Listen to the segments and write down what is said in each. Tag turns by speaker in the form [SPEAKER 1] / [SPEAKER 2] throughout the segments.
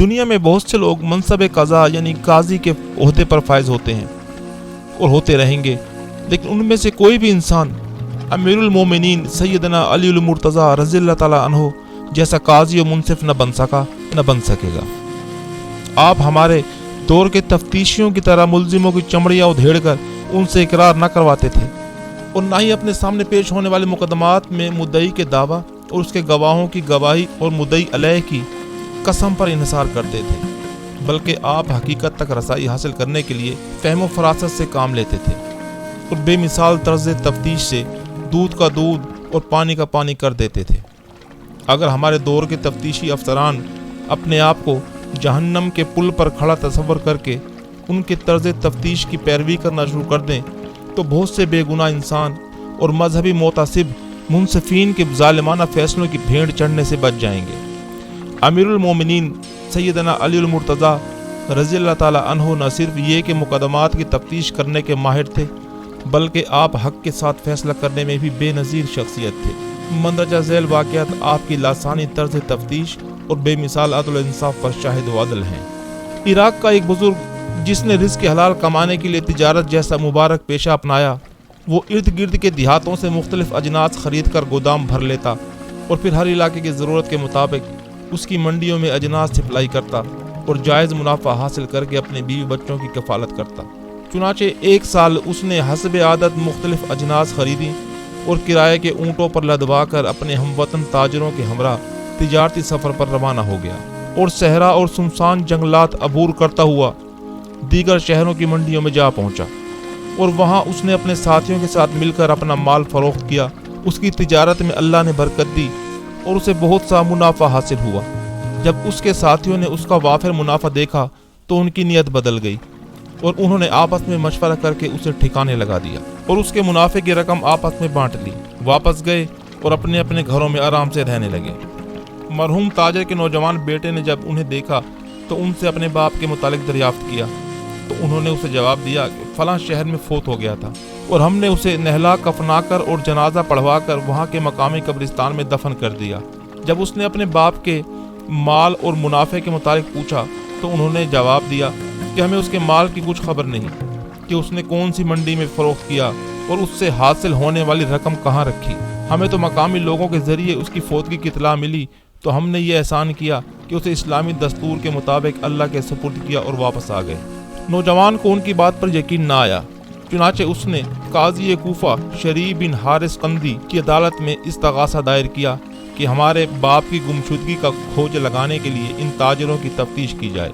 [SPEAKER 1] دنیا میں بہت سے لوگ منصب قضا یعنی قاضی کے عہدے پر فائز ہوتے ہیں اور ہوتے رہیں گے، لیکن ان میں سے کوئی بھی انسان امیر المومنین سیدنا علی المرتضیٰ رضی اللہ تعالیٰ عنہ جیسا قاضی و منصف نہ بن سکا نہ بن سکے گا۔ آپ ہمارے دور کے تفتیشیوں کی طرح ملزموں کی چمڑیاں ادھیڑ کر ان سے اقرار نہ کرواتے تھے، اور نہ ہی اپنے سامنے پیش ہونے والے مقدمات میں مدعی کے دعویٰ اور اس کے گواہوں کی گواہی اور مدعی علیہ کی قسم پر انحصار کرتے تھے، بلکہ آپ حقیقت تک رسائی حاصل کرنے کے لیے فہم و فراست سے کام لیتے تھے اور بے مثال طرز تفتیش سے دودھ کا دودھ اور پانی کا پانی کر دیتے تھے۔ اگر ہمارے دور کے تفتیشی افسران اپنے آپ کو جہنم کے پل پر کھڑا تصور کر کے ان کے طرز تفتیش کی پیروی کرنا شروع کر دیں تو بہت سے بے گناہ انسان اور مذہبی معتصب منصفین کے ظالمانہ فیصلوں کی بھیڑ چڑھنے سے بچ جائیں گے۔ امیر المومنین سیدنا علی المرتضیٰ رضی اللہ تعالیٰ عنہ نہ صرف یہ کہ مقدمات کی تفتیش کرنے کے ماہر تھے، بلکہ آپ حق کے ساتھ فیصلہ کرنے میں بھی بے نظیر شخصیت تھے۔ مندرجہ ذیل واقعات آپ کی لاسانی طرز تفتیش اور بے مثال عدل و انصاف پر شاہد و عدل ہیں۔ عراق کا ایک بزرگ جس نے رزق حلال کمانے کے لیے تجارت جیسا مبارک پیشہ اپنایا، وہ ارد گرد کے دیہاتوں سے مختلف اجناس خرید کر گودام بھر لیتا اور پھر ہر علاقے کی ضرورت کے مطابق اس کی منڈیوں میں اجناس سپلائی کرتا اور جائز منافع حاصل کر کے اپنے بیوی بچوں کی کفالت کرتا۔ چنانچہ ایک سال اس نے حسب عادت مختلف اجناس خریدی اور کرائے کے اونٹوں پر لدوا کر اپنے ہم وطن تاجروں کے ہمراہ تجارتی سفر پر روانہ ہو گیا اور صحرا اور سنسان جنگلات عبور کرتا ہوا دیگر شہروں کی منڈیوں میں جا پہنچا، اور وہاں اس نے اپنے ساتھیوں کے ساتھ مل کر اپنا مال فروخت کیا۔ اس کی تجارت میں اللہ نے برکت دی اور اسے بہت سا منافع حاصل ہوا۔ جب اس کے ساتھیوں نے اس کا وافر منافع دیکھا تو ان کی نیت بدل گئی اور انہوں نے آپس میں مشورہ کر کے اسے ٹھکانے لگا دیا اور اس کے منافع کی رقم آپس میں بانٹ لی، واپس گئے اور اپنے اپنے گھروں میں آرام سے رہنے لگے۔ مرحوم تاجر کے نوجوان بیٹے نے جب انہیں دیکھا تو ان سے اپنے باپ کے متعلق دریافت کیا تو انہوں نے اسے جواب دیا کہ فلاں شہر میں فوت ہو گیا تھا اور ہم نے اسے نہلا کفنا کر اور جنازہ پڑھوا کر وہاں کے مقامی قبرستان میں دفن کر دیا۔ جب اس نے اپنے باپ کے مال اور منافع کے متعلق پوچھا تو انہوں نے جواب دیا کہ ہمیں اس کے مال کی کچھ خبر نہیں کہ اس نے کون سی منڈی میں فروخت کیا اور اس سے حاصل ہونے والی رقم کہاں رکھی۔ ہمیں تو مقامی لوگوں کے ذریعے اس کی فوتگی کی اطلاع ملی تو ہم نے یہ احسان کیا کہ اسے اسلامی دستور کے مطابق اللہ کے سپرد کیا اور واپس آ گئے۔ نوجوان کو ان کی بات پر یقین نہ آیا، چنانچہ اس نے قاضی کوفہ شریع بن حارث قندی کی عدالت میں استغاثہ دائر کیا کہ ہمارے باپ کی گمشدگی کا کھوج لگانے کے لیے ان تاجروں کی تفتیش کی جائے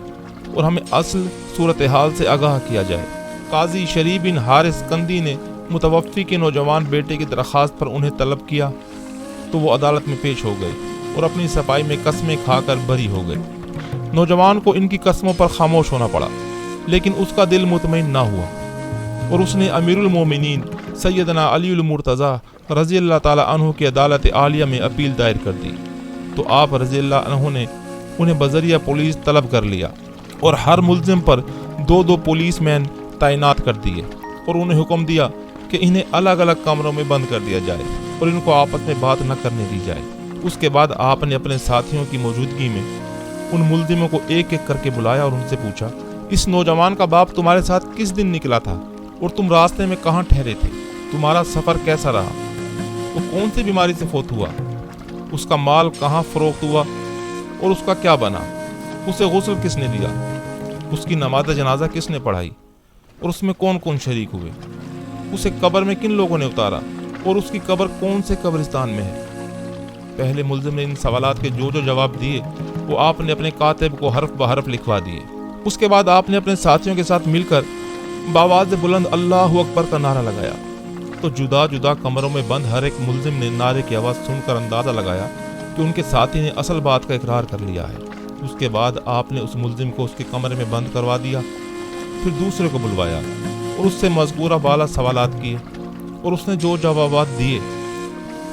[SPEAKER 1] اور ہمیں اصل صورتحال سے آگاہ کیا جائے۔ قاضی شریع بن حارث قندی نے متوفی کے نوجوان بیٹے کی درخواست پر انہیں طلب کیا تو وہ عدالت میں پیش ہو گئے اور اپنی صفائی میں قسمیں کھا کر بری ہو گئے۔ نوجوان کو ان کی قسموں پر خاموش ہونا پڑا، لیکن اس کا دل مطمئن نہ ہوا اور اس نے امیر المومنین سیدنا علی المرتضیٰ رضی اللہ تعالیٰ عنہ کی عدالت عالیہ میں اپیل دائر کر دی تو آپ رضی اللہ عنہ نے انہیں بذریعہ پولیس طلب کر لیا اور ہر ملزم پر 2 پولیس مین تعینات کر دیے اور انہیں حکم دیا کہ انہیں الگ الگ کمروں میں بند کر دیا جائے اور ان کو آپس میں بات نہ کرنے دی جائے۔ اس کے بعد آپ نے اپنے ساتھیوں کی موجودگی میں ان ملزموں کو ایک ایک کر کے بلایا اور ان سے پوچھا، اس نوجوان کا باپ تمہارے ساتھ کس دن نکلا تھا اور تم راستے میں کہاں ٹھہرے تھے؟ تمہارا سفر کیسا رہا؟ وہ کون سی بیماری سے فوت ہوا؟ اس کا مال کہاں فروخت ہوا اور اس کا کیا بنا؟ اسے غسل کس نے دیا؟ اس کی نماز جنازہ کس نے پڑھائی اور اس میں کون کون شریک ہوئے؟ اسے قبر میں کن لوگوں نے اتارا اور اس کی قبر کون سے قبرستان میں ہے؟ پہلے ملزم نے ان سوالات کے جو جواب دیے وہ آپ نے اپنے کاتب کو حرف بحرف لکھوا دیے۔ اس کے بعد آپ نے اپنے ساتھیوں کے ساتھ مل کر بآواز بلند اللہ اکبر کا نعرہ لگایا تو جدا جدا کمروں میں بند ہر ایک ملزم نے نعرے کی آواز سن کر اندازہ لگایا کہ ان کے ساتھی نے اصل بات کا اقرار کر لیا ہے۔ اس کے بعد آپ نے اس ملزم کو اس کے کمرے میں بند کروا دیا، پھر دوسرے کو بلوایا اور اس سے مذکورہ بالا سوالات کیے اور اس نے جو جوابات دیے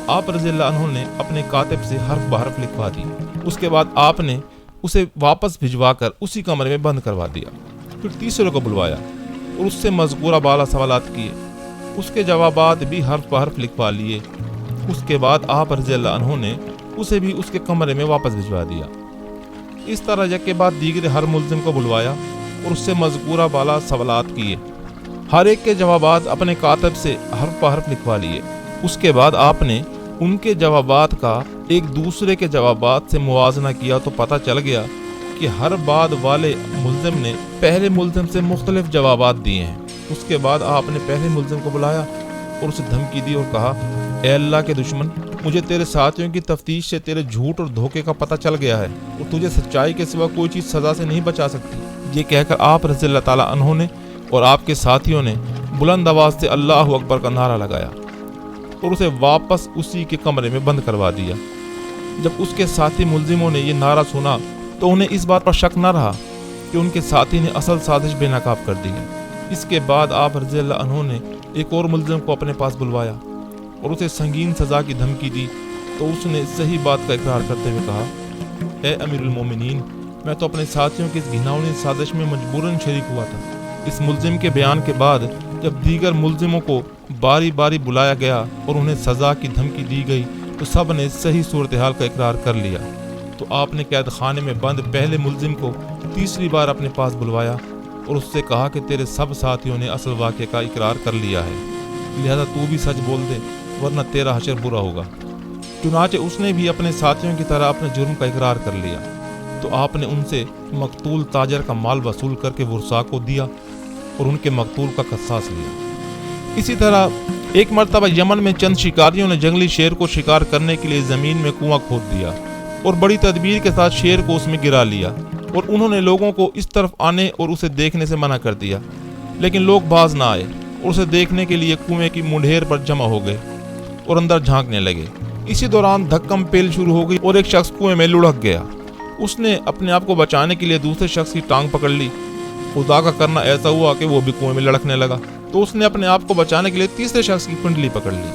[SPEAKER 1] آپ رضی اللہ عنہ نے اپنے کاتب سے حرف بحرف لکھوا دی۔ اس کے بعد آپ نے اسے واپس بھجوا کر اسی کمرے میں بند کروا دیا، پھر تیسرے کو بلوایا اور اس سے مذکورہ بالا سوالات کیے، اس کے جوابات بھی حرف بحرف لکھوا لیے۔ اس کے بعد آپ رضی اللہ عنہ نے اسے بھی اس کے کمرے میں واپس بھجوا دیا۔ اس طرح یک کے بعد دیگر ہر ملزم کو بلوایا اور اس سے مذکورہ بالا سوالات کیے، ہر ایک کے جوابات اپنے کاتب سے حرف حرف لکھوا لیے۔ اس کے بعد آپ نے ان کے جوابات کا ایک دوسرے کے جوابات سے موازنہ کیا تو پتہ چل گیا کہ ہر بعد والے ملزم نے پہلے ملزم سے مختلف جوابات دیے ہیں۔ اس کے بعد آپ نے پہلے ملزم کو بلایا اور اسے دھمکی دی اور کہا، اے اللہ کے دشمن، مجھے تیرے ساتھیوں کی تفتیش سے تیرے جھوٹ اور دھوکے کا پتہ چل گیا ہے اور تجھے سچائی کے سوا کوئی چیز سزا سے نہیں بچا سکتی۔ یہ کہہ کر آپ رضی اللہ تعالیٰ عنہ نے اور آپ کے ساتھیوں نے بلند آواز سے اللہ اکبر کا نعرہ لگایا اور اسے واپس اسی کے کمرے میں بند کروا دیا۔ جب اس کے ساتھی ملزموں نے یہ نعرہ سنا تو انہیں اس بات پر شک نہ رہا کہ ان کے ساتھی نے اصل سازش بے نقاب کر دی ہے۔ اس کے بعد آپ رضی اللہ عنہ نے ایک اور ملزم کو اپنے پاس بلوایا اور اسے سنگین سزا کی دھمکی دی تو اس نے صحیح بات کا اقرار کرتے ہوئے کہا، اے امیر المومنین، میں تو اپنے ساتھیوں کی اس گھناؤنی سازش میں مجبوراً شریک ہوا تھا۔ اس ملزم کے بیان کے بعد جب دیگر ملزموں کو باری باری بلایا گیا اور انہیں سزا کی دھمکی دی گئی تو سب نے صحیح صورتحال کا اقرار کر لیا۔ تو آپ نے قید خانے میں بند پہلے ملزم کو تیسری بار اپنے پاس بلوایا اور اس سے کہا کہ تیرے سب ساتھیوں نے اصل واقعے کا اقرار کر لیا ہے، لہذا تو بھی سچ بول دے ورنہ تیرا حشر برا ہوگا۔ چنانچہ اس نے بھی اپنے ساتھیوں کی طرح اپنے جرم کا اقرار کر لیا تو آپ نے ان سے مقتول تاجر کا مال وصول کر کے ورثاء کو دیا اور ان کے مقتول کا قصاص لیا۔ اسی طرح ایک مرتبہ یمن میں چند شکاریوں نے جنگلی شیر کو شکار کرنے کے لیے زمین میں کنواں کھود دیا اور بڑی تدبیر کے ساتھ شیر کو اس میں گرا لیا، اور انہوں نے لوگوں کو اس طرف آنے اور اسے دیکھنے سے منع کر دیا، لیکن لوگ باز نہ آئے اور اسے دیکھنے کے لیے کنویں کی منڈھیر پر جمع ہو گئے اور اندر جھانکنے لگے۔ اسی دوران دھکم پیل شروع ہو گئی اور ایک شخص کنویں میں لڑک گیا۔ اس نے اپنے آپ کو بچانے کے لیے دوسرے شخص کی ٹانگ پکڑ لی۔ خدا کا کرنا ایسا ہوا کہ وہ بھی کنویں میں لڑکنے لگا تو اس نے اپنے آپ کو بچانے کے لیے تیسرے شخص کی پنڈلی پکڑ لی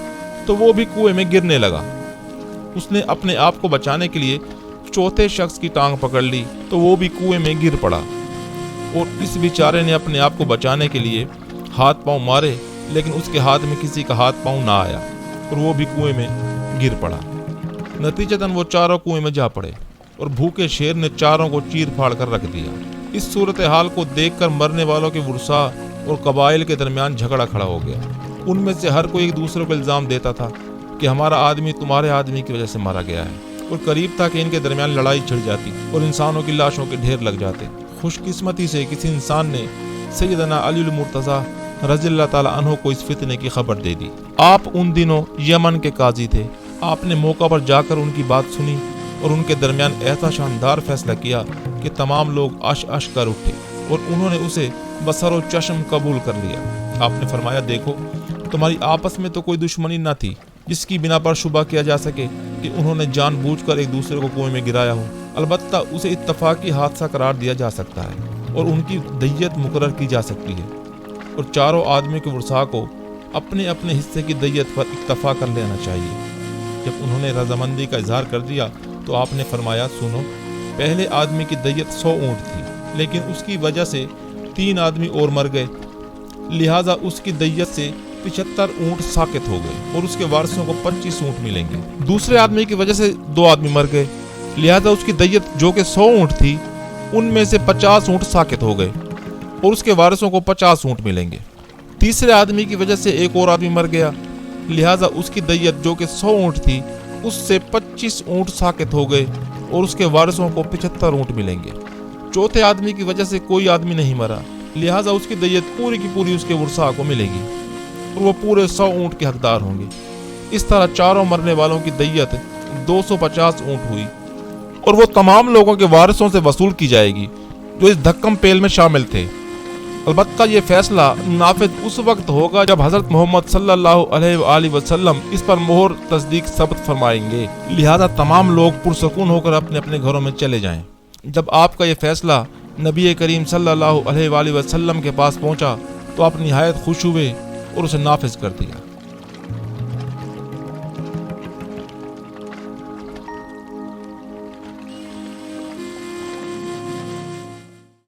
[SPEAKER 1] تو وہ بھی کنویں میں گرنے لگا۔ اس نے اپنے آپ کو بچانے کے لیے چوتھے شخص کی ٹانگ پکڑ لی تو وہ بھی کنویں میں گر پڑا، اور اس بیچارے نے اپنے آپ کو بچانے کے لیے ہاتھ پاؤں مارے لیکن اس کے ہاتھ میں کسی کا ہاتھ پاؤں نہ آیا اور وہ بھی کنویں میں گر پڑا۔ نتیجتاً وہ چاروں کنویں میں جا پڑے اور بھوکے شیر نے چاروں کو چیر پھاڑ کر رکھ دیا۔ اس صورتحال کو دیکھ کر مرنے والوں کے ورثاء اور قبائل کے درمیان جھگڑا کھڑا ہو گیا۔ ان میں سے ہر کوئی ایک دوسرے کو الزام دیتا تھا کہ ہمارا آدمی تمہارے آدمی کی وجہ سے مارا گیا ہے، اور قریب تھا کہ ان کے درمیان لڑائی چھڑ جاتی اور انسانوں کی لاشوں کے ڈھیر لگ جاتے۔ خوش قسمتی سے کسی انسان نے سیدنا علی المرتضیٰ رضی اللہ تعالیٰ عنہ کو اس فتنے کی خبر دے دی۔ آپ ان دنوں یمن کے قاضی تھے۔ آپ نے موقع پر جا کر ان کی بات سنی اور ان کے درمیان ایسا شاندار فیصلہ کیا کہ تمام لوگ اش اش کر اٹھے اور انہوں نے اسے بصر و چشم قبول کر لیا۔ آپ نے فرمایا، دیکھو، تمہاری آپس میں تو کوئی دشمنی نہ تھی جس کی بنا پر شبہ کیا جا سکے کہ انہوں نے جان بوجھ کر ایک دوسرے کو کنویں میں گرایا ہو۔ البتہ اسے اتفاقی حادثہ قرار دیا جا سکتا ہے اور ان کی دیت مقرر کی جا سکتی ہے، اور چاروں آدمی کے ورثاء کو اپنے اپنے حصے کی دیت پر اکتفا کر لینا چاہیے۔ جب انہوں نے رضامندی کا اظہار کر دیا تو آپ نے فرمایا، سنو، پہلے آدمی کی دیت 100 اونٹ تھی لیکن اس کی وجہ سے 3 آدمی اور مر گئے، لہٰذا اس کی دیت سے 75 اونٹ ساقط ہو گئے اور اس کے وارثوں کو 25 اونٹ ملیں گے۔ دوسرے آدمی کی وجہ سے 2 آدمی مر گئے، لہٰذا اس کی دیت جو کہ 100 اونٹ تھی ان میں سے 50 اونٹ ساقط ہو گئے اور اس کے وارثوں کو 50 اونٹ ملیں گے۔ تیسرے آدمی کی وجہ سے ایک اور آدمی مر گیا، لہٰذا اس کی دیت جو کہ 100 اونٹ تھی اس سے 25 اونٹ ساقط ہو گئے اور اس کے وارثوں کو 75 اونٹ ملیں گے۔ چوتھے آدمی کی وجہ سے کوئی آدمی نہیں مرا، لہٰذا اس کی دیت پوری کی پوری اس کے ورثاء کو ملے گی اور وہ پورے 100 اونٹ کے حقدار ہوں گے۔ اس طرح چاروں مرنے والوں کی دیت 250 اونٹ ہوئی اور وہ تمام لوگوں کے وارثوں سے وصول کی جائے گی جو اس دھکم پیل میں شامل تھے۔ البتہ یہ فیصلہ نافذ اس وقت ہوگا جب حضرت محمد صلی اللہ علیہ وآلہ وسلم اس پر مہر تصدیق ثبت فرمائیں گے، لہذا تمام لوگ پرسکون ہو کر اپنے اپنے گھروں میں چلے جائیں۔ جب آپ کا یہ فیصلہ نبی کریم صلی اللہ علیہ وآلہ وسلم کے پاس پہنچا تو آپ نہایت خوش ہوئے اور اسے نافذ کر دیا۔